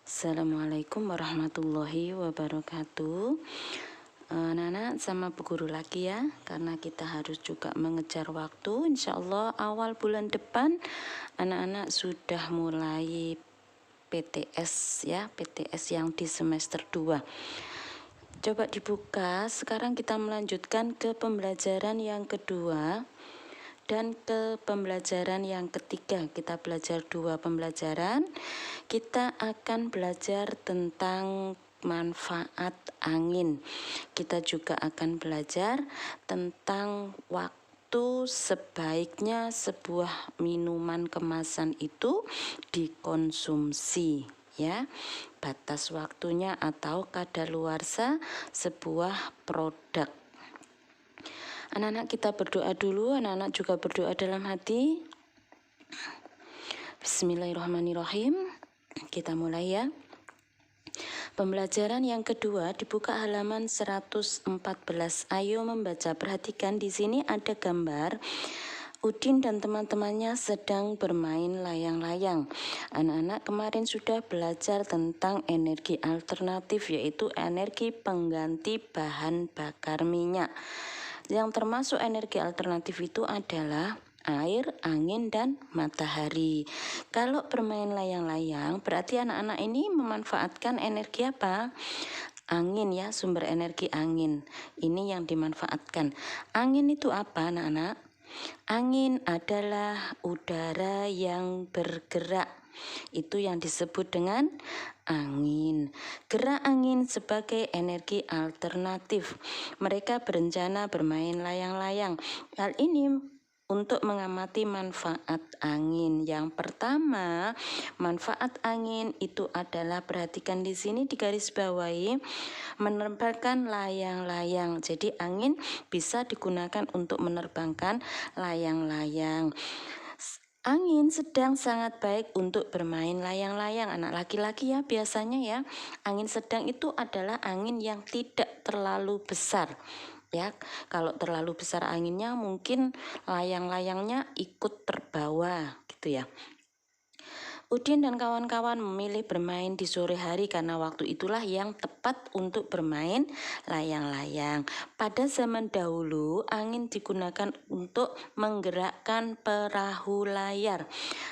Assalamualaikum warahmatullahi wabarakatuh. Anak-anak sama Bu Guru lagi ya, karena kita harus juga mengejar waktu. Insya Allah awal bulan depan anak-anak sudah mulai PTS ya, PTS yang di semester 2. Coba dibuka, sekarang kita melanjutkan ke pembelajaran yang kedua dan ke pembelajaran yang ketiga. Kita belajar 2 pembelajaran. Kita akan belajar tentang manfaat angin. Kita juga akan belajar tentang waktu sebaiknya sebuah minuman kemasan itu dikonsumsi ya. Batas waktunya atau kadaluarsa sebuah produk. Anak-anak kita berdoa dulu, anak-anak juga berdoa dalam hati. Bismillahirrahmanirrahim. Kita mulai ya. Pembelajaran yang kedua dibuka halaman 114. Ayo membaca, perhatikan di sini ada gambar Udin dan teman-temannya sedang bermain layang-layang. Anak-anak kemarin sudah belajar tentang energi alternatif, yaitu energi pengganti bahan bakar minyak. Yang termasuk energi alternatif itu adalah air, angin, dan matahari. Kalau bermain layang-layang berarti anak-anak ini memanfaatkan energi apa? Angin ya, sumber energi angin. Ini yang dimanfaatkan. Angin itu apa anak-anak? Angin adalah udara yang bergerak. Itu yang disebut dengan angin. Gerak angin sebagai energi alternatif. Mereka berencana bermain layang-layang. Hal ini untuk mengamati manfaat angin. Yang pertama, manfaat angin itu adalah, perhatikan di sini di garis bawahi, menerbangkan layang-layang. Jadi angin bisa digunakan untuk menerbangkan layang-layang. Angin sedang sangat baik untuk bermain layang-layang. Anak laki-laki ya biasanya ya. Angin sedang itu adalah angin yang tidak terlalu besar. Ya, kalau terlalu besar anginnya mungkin layang-layangnya ikut terbawa gitu ya. Udin dan kawan-kawan memilih bermain di sore hari karena waktu itulah yang tepat untuk bermain layang-layang. Pada zaman dahulu, angin digunakan untuk menggerakkan perahu layar.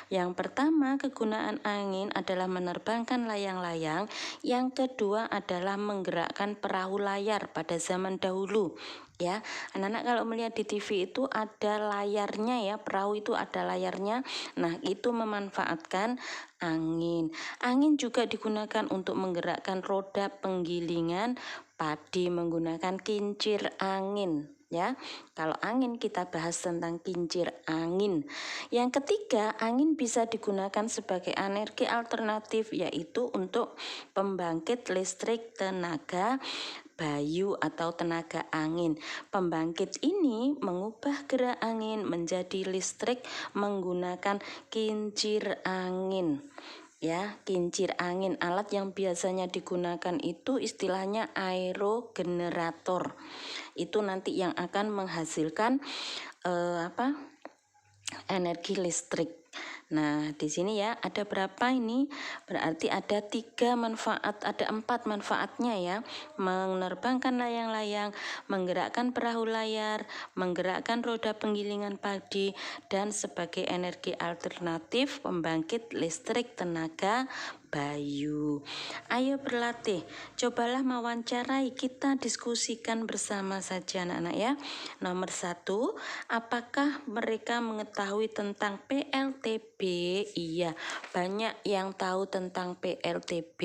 Yang pertama, kegunaan angin adalah menerbangkan layang-layang. Yang kedua adalah menggerakkan perahu layar pada zaman dahulu. Ya, anak-anak kalau melihat di TV itu ada layarnya ya, perahu itu ada layarnya. Nah, itu memanfaatkan angin. Angin juga digunakan untuk menggerakkan roda penggilingan padi menggunakan kincir angin. Ya, kalau angin kita bahas tentang kincir angin. Yang ketiga, angin bisa digunakan sebagai energi alternatif, yaitu untuk pembangkit listrik tenaga bayu atau tenaga angin. Pembangkit ini mengubah gerak angin menjadi listrik menggunakan kincir angin. Ya, kincir angin, alat yang biasanya digunakan itu istilahnya aerogenerator. Itu nanti yang akan menghasilkan energi listrik. Nah, di sini ya ada berapa ini? Berarti ada 3 manfaat, ada 4 manfaatnya ya. Menerbangkan layang-layang, menggerakkan perahu layar, menggerakkan roda penggilingan padi, dan sebagai energi alternatif pembangkit listrik tenaga bayu. Ayo berlatih, cobalah mewawancarai, kita diskusikan bersama saja anak-anak ya. Nomor 1, apakah mereka mengetahui tentang PLTB? Iya, banyak yang tahu tentang PLTB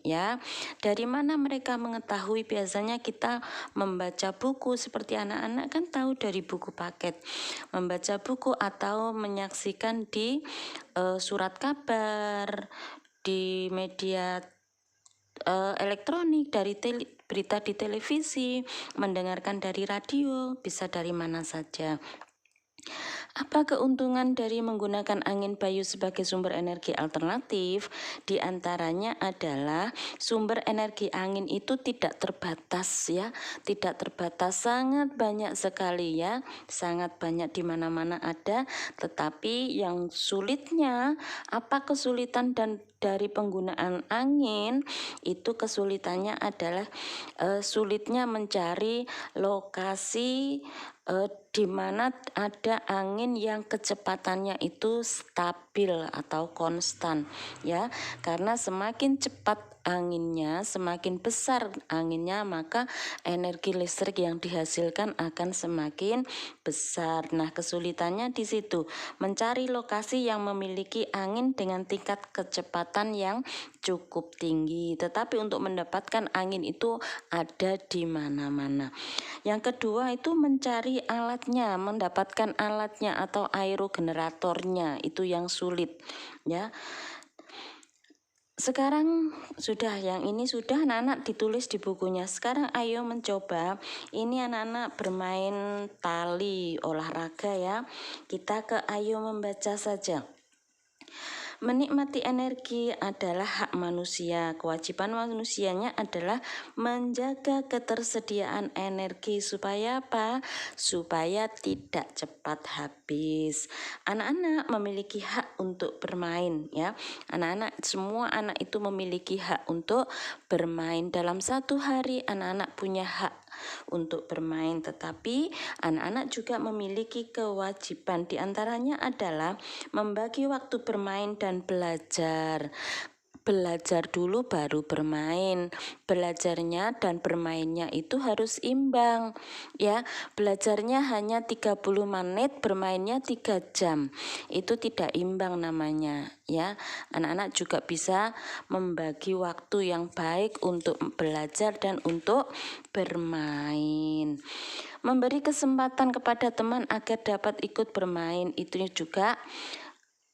ya. Dari mana mereka mengetahui? Biasanya kita membaca buku, seperti anak-anak kan tahu dari buku paket. Membaca buku atau menyaksikan di surat kabar, di media elektronik, dari berita di televisi, mendengarkan dari radio, bisa dari mana saja. Apa keuntungan dari menggunakan angin bayu sebagai sumber energi alternatif? Di antaranya adalah sumber energi angin itu tidak terbatas ya, tidak terbatas, sangat banyak sekali ya, sangat banyak, di mana-mana ada. Tetapi yang sulitnya, apa kesulitan dan dari penggunaan angin itu kesulitannya adalah sulitnya mencari lokasi di mana ada angin yang kecepatannya itu stabil atau konstan ya, karena semakin cepat anginnya, semakin besar anginnya, maka energi listrik yang dihasilkan akan semakin besar. Nah, kesulitannya di situ, mencari lokasi yang memiliki angin dengan tingkat kecepatan yang cukup tinggi. Tetapi untuk mendapatkan angin itu ada di mana-mana. Yang kedua itu mencari alatnya, mendapatkan alatnya atau aerogeneratornya, itu yang sulit ya. Sekarang sudah, yang ini sudah anak-anak ditulis di bukunya. Sekarang ayo mencoba, ini anak-anak bermain tali olahraga ya. Kita ke ayo membaca saja. Menikmati energi adalah hak manusia. Kewajiban manusianya adalah menjaga ketersediaan energi supaya apa? Supaya tidak cepat habis. Anak-anak memiliki hak untuk bermain ya. Anak-anak, semua anak itu memiliki hak untuk bermain. Dalam satu hari anak-anak punya hak untuk bermain, tetapi anak-anak juga memiliki kewajiban, diantaranya adalah membagi waktu bermain dan belajar. Belajar dulu baru bermain. Belajarnya dan bermainnya itu harus imbang ya. Belajarnya hanya 30 menit, bermainnya 3 jam. Itu tidak imbang namanya ya. Anak-anak juga bisa membagi waktu yang baik untuk belajar dan untuk bermain. Memberi kesempatan kepada teman agar dapat ikut bermain itu juga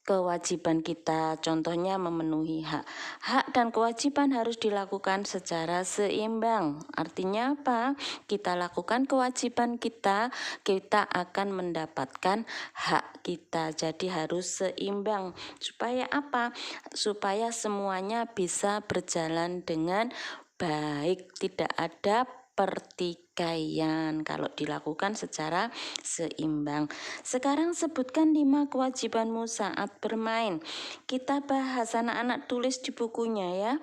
kewajiban kita, contohnya memenuhi hak. Hak dan kewajiban harus dilakukan secara seimbang. Artinya apa? Kita lakukan kewajiban kita, kita akan mendapatkan hak kita. Jadi harus seimbang. Supaya apa? Supaya semuanya bisa berjalan dengan baik, tidak ada pertikaian kalau dilakukan secara seimbang. Sekarang sebutkan 5 kewajibanmu saat bermain. Kita bahas, anak-anak tulis di bukunya ya.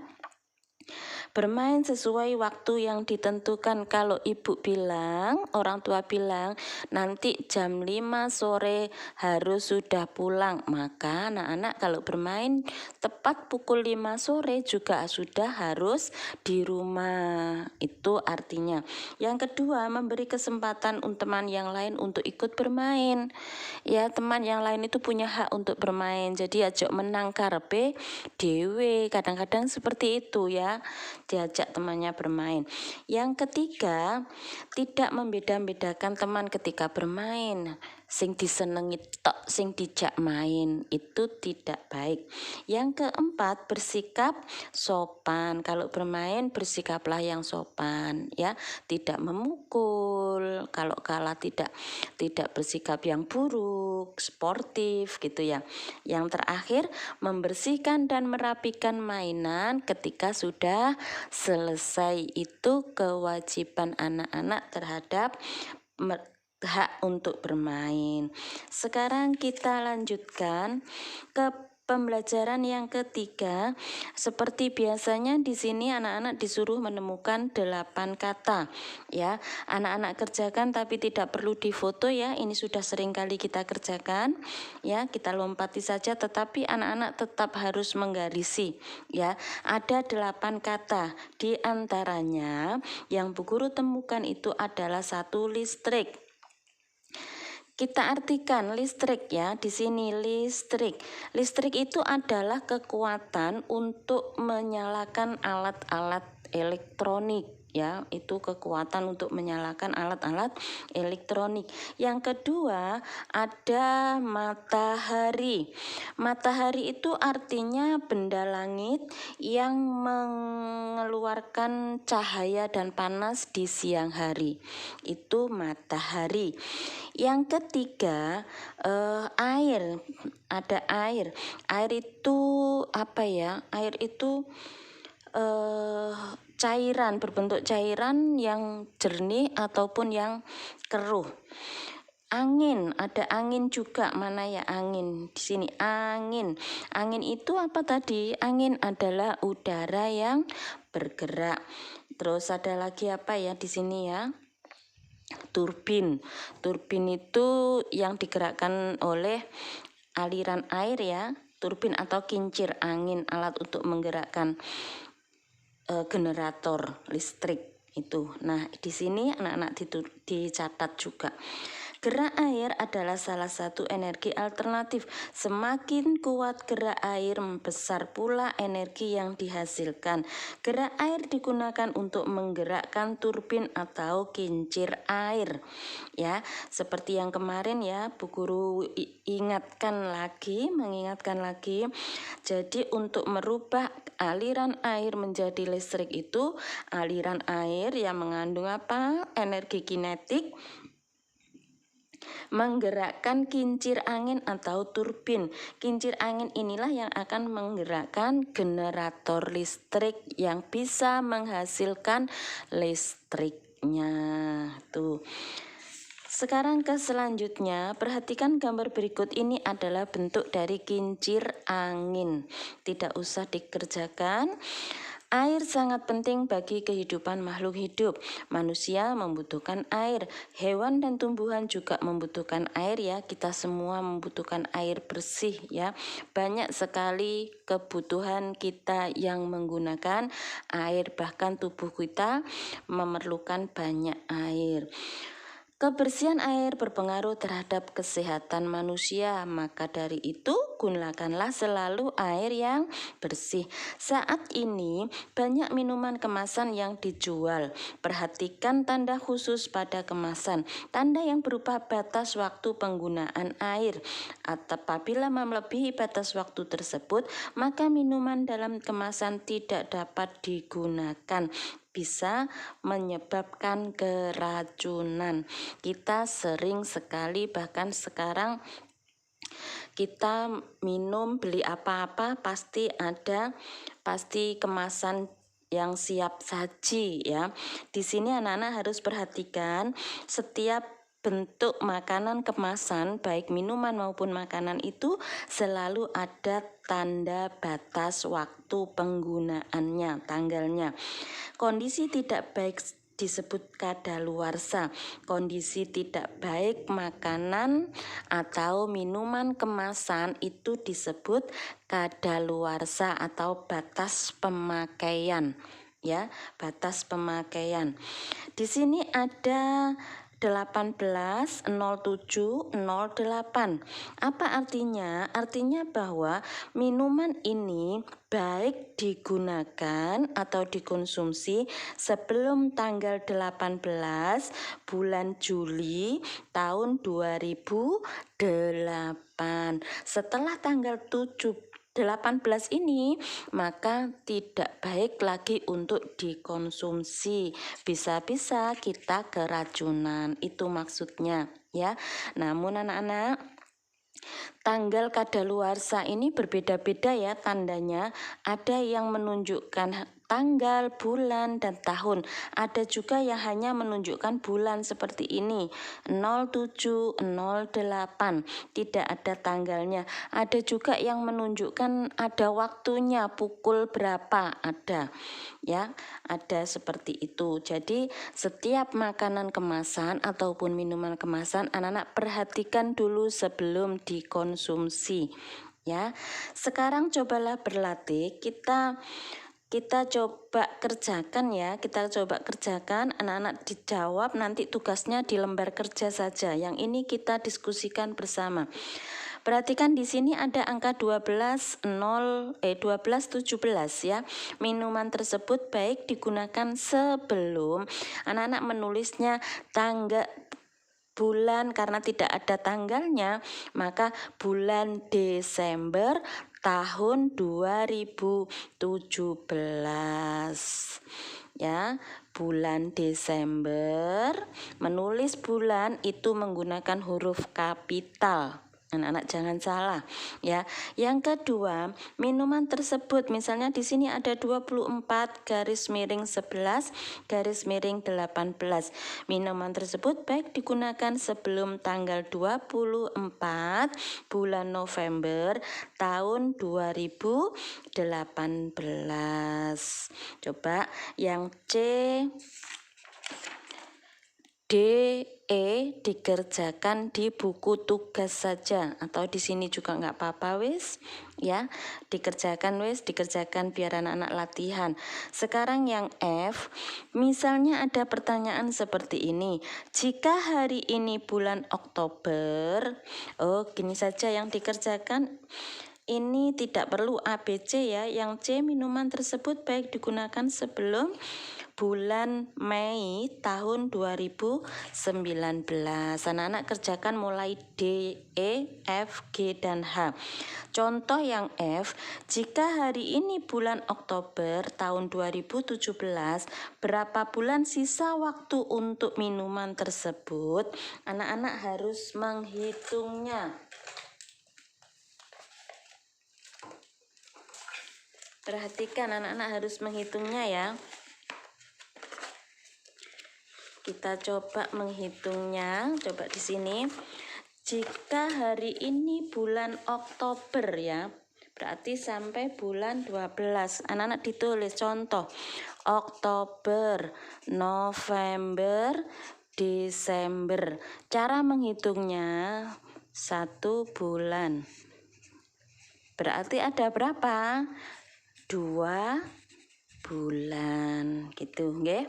Bermain sesuai waktu yang ditentukan. Kalau ibu bilang, orang tua bilang nanti jam 5 sore harus sudah pulang, maka anak-anak kalau bermain tepat pukul 5 sore juga sudah harus di rumah. Itu artinya. Yang kedua, memberi kesempatan untuk teman yang lain untuk ikut bermain. Ya, teman yang lain itu punya hak untuk bermain. Jadi ajak menang karepe dewe. Kadang-kadang seperti itu ya. Diajak temannya bermain. Yang ketiga, tidak membeda-bedakan teman ketika bermain. Sing disenengi tok, sing dijak main, itu tidak baik. Yang keempat, bersikap sopan. Kalau bermain bersikaplah yang sopan ya, tidak memukul. Kalau kalah tidak bersikap yang buruk, sportif gitu ya. Yang terakhir, membersihkan dan merapikan mainan ketika sudah selesai. Itu kewajiban anak-anak terhadap hak untuk bermain. Sekarang kita lanjutkan ke pembelajaran yang ketiga. Seperti biasanya di sini anak-anak disuruh menemukan 8 kata ya. Anak-anak kerjakan tapi tidak perlu difoto ya. Ini sudah sering kali kita kerjakan ya. Kita lompati saja, tetapi anak-anak tetap harus menggarisi ya. Ada 8 kata. Di antaranya yang Bu Guru temukan itu adalah 1 listrik. Kita artikan listrik ya, di sini listrik. Listrik itu adalah kekuatan untuk menyalakan alat-alat elektronik ya, itu kekuatan untuk menyalakan alat-alat elektronik. Yang kedua ada matahari. Matahari itu artinya benda langit yang mengeluarkan cahaya dan panas di siang hari. Itu matahari. Yang ketiga air. Ada air. Air itu apa ya? Air itu berbentuk cairan yang jernih ataupun yang keruh. Angin, ada angin juga. Mana ya angin? Di sini angin. Angin itu apa tadi? Angin adalah udara yang bergerak. Terus ada lagi apa ya di sini ya? Turbin. Turbin itu yang digerakkan oleh aliran air ya. Turbin atau kincir angin, alat untuk menggerakkan generator listrik itu. Nah, di sini anak-anak dicatat juga. Gerak air adalah salah satu energi alternatif. Semakin kuat gerak air, besar pula energi yang dihasilkan. Gerak air digunakan untuk menggerakkan turbin atau kincir air. Ya, seperti yang kemarin ya, Bu Guru mengingatkan lagi. Jadi untuk merubah aliran air menjadi listrik itu, aliran air yang mengandung apa? Energi kinetik, menggerakkan kincir angin atau turbin. Kincir angin inilah yang akan menggerakkan generator listrik yang bisa menghasilkan listriknya. Tuh. Sekarang ke selanjutnya, perhatikan gambar berikut ini adalah bentuk dari kincir angin. Tidak usah dikerjakan. Air sangat penting bagi kehidupan makhluk hidup. Manusia membutuhkan air, hewan dan tumbuhan juga membutuhkan air ya. Kita semua membutuhkan air bersih ya. Banyak sekali kebutuhan kita yang menggunakan air, bahkan tubuh kita memerlukan banyak air. Kebersihan air berpengaruh terhadap kesehatan manusia, maka dari itu gunakanlah selalu air yang bersih. Saat ini banyak minuman kemasan yang dijual. Perhatikan tanda khusus pada kemasan, tanda yang berupa batas waktu penggunaan air. Apabila melebihi batas waktu tersebut, maka minuman dalam kemasan tidak dapat digunakan, bisa menyebabkan keracunan. Kita sering sekali, bahkan sekarang kita beli apa-apa pasti kemasan yang siap saji ya. Di sini anak-anak harus perhatikan setiap bentuk makanan kemasan, baik minuman maupun makanan itu selalu ada tanda batas waktu penggunaannya, tanggalnya. Kondisi tidak baik disebut kadaluarsa. Kondisi tidak baik makanan atau minuman kemasan itu disebut kadaluarsa atau batas pemakaian. Ya, batas pemakaian. Di sini ada 180708. Apa artinya? Artinya bahwa minuman ini baik digunakan atau dikonsumsi sebelum tanggal 18 bulan Juli tahun 2008. Setelah tanggal 18 ini maka tidak baik lagi untuk dikonsumsi, bisa-bisa kita keracunan, itu maksudnya ya. Namun anak-anak, tanggal kadaluarsa ini berbeda-beda ya tandanya. Ada yang menunjukkan tanggal, bulan, dan tahun. Ada juga yang hanya menunjukkan bulan seperti ini, 0708, tidak ada tanggalnya. Ada juga yang menunjukkan ada waktunya, pukul berapa, ada ya, ada seperti itu. Jadi setiap makanan kemasan ataupun minuman kemasan, anak-anak perhatikan dulu sebelum dikonsumsi ya. Sekarang cobalah berlatih, kita coba kerjakan ya, anak-anak dijawab, nanti tugasnya di lembar kerja saja. Yang ini kita diskusikan bersama. Perhatikan di sini ada angka 1217 ya. Minuman tersebut baik digunakan sebelum, anak-anak menulisnya tanggal bulan karena tidak ada tanggalnya, maka bulan Desember tahun 2017 ya. Bulan Desember, menulis bulan itu menggunakan huruf kapital Anak-anak jangan salah ya. Yang kedua, minuman tersebut misalnya di sini ada 24 garis miring 11 garis miring 18. Minuman tersebut baik digunakan sebelum tanggal 24 bulan November tahun 2018. Coba yang C, D, E dikerjakan di buku tugas saja, atau di sini juga nggak apa-apa wis ya, dikerjakan biar anak-anak latihan. Sekarang yang F, misalnya ada pertanyaan seperti ini, jika hari ini bulan Oktober, gini saja yang dikerjakan. Ini tidak perlu ABC ya. Yang C, minuman tersebut baik digunakan sebelum bulan Mei tahun 2019. Anak-anak kerjakan mulai D, E, F, G, dan H. Contoh yang F, jika hari ini bulan Oktober tahun 2017, berapa bulan sisa waktu untuk minuman tersebut? Anak-anak harus menghitungnya. Perhatikan, anak-anak harus menghitungnya ya. Kita coba menghitungnya. Coba di sini. Jika hari ini bulan Oktober ya, berarti sampai bulan 12. Anak-anak ditulis contoh. Oktober, November, Desember. Cara menghitungnya 1 bulan. Berarti ada berapa? 2 bulan gitu nggih.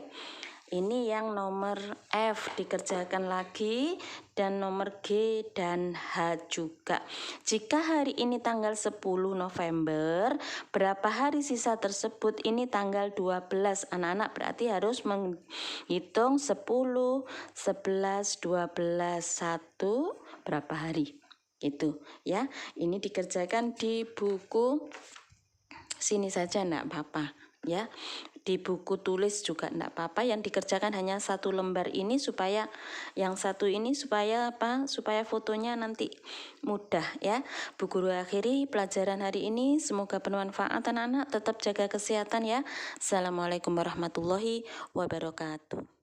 Ini yang nomor F dikerjakan lagi, dan nomor G dan H juga. Jika hari ini tanggal 10 November, berapa hari sisa tersebut? Ini tanggal 12. Anak-anak berarti harus menghitung 10, 11, 12, 1 berapa hari gitu ya. Ini dikerjakan di buku sini saja enggak apa-apa ya, di buku tulis juga enggak apa-apa. Yang dikerjakan hanya 1 lembar ini supaya yang satu ini supaya apa? Supaya fotonya nanti mudah ya. Bu Guru akhiri pelajaran hari ini, semoga bermanfaat anak-anak. Tetap jaga kesehatan ya. Assalamualaikum warahmatullahi wabarakatuh.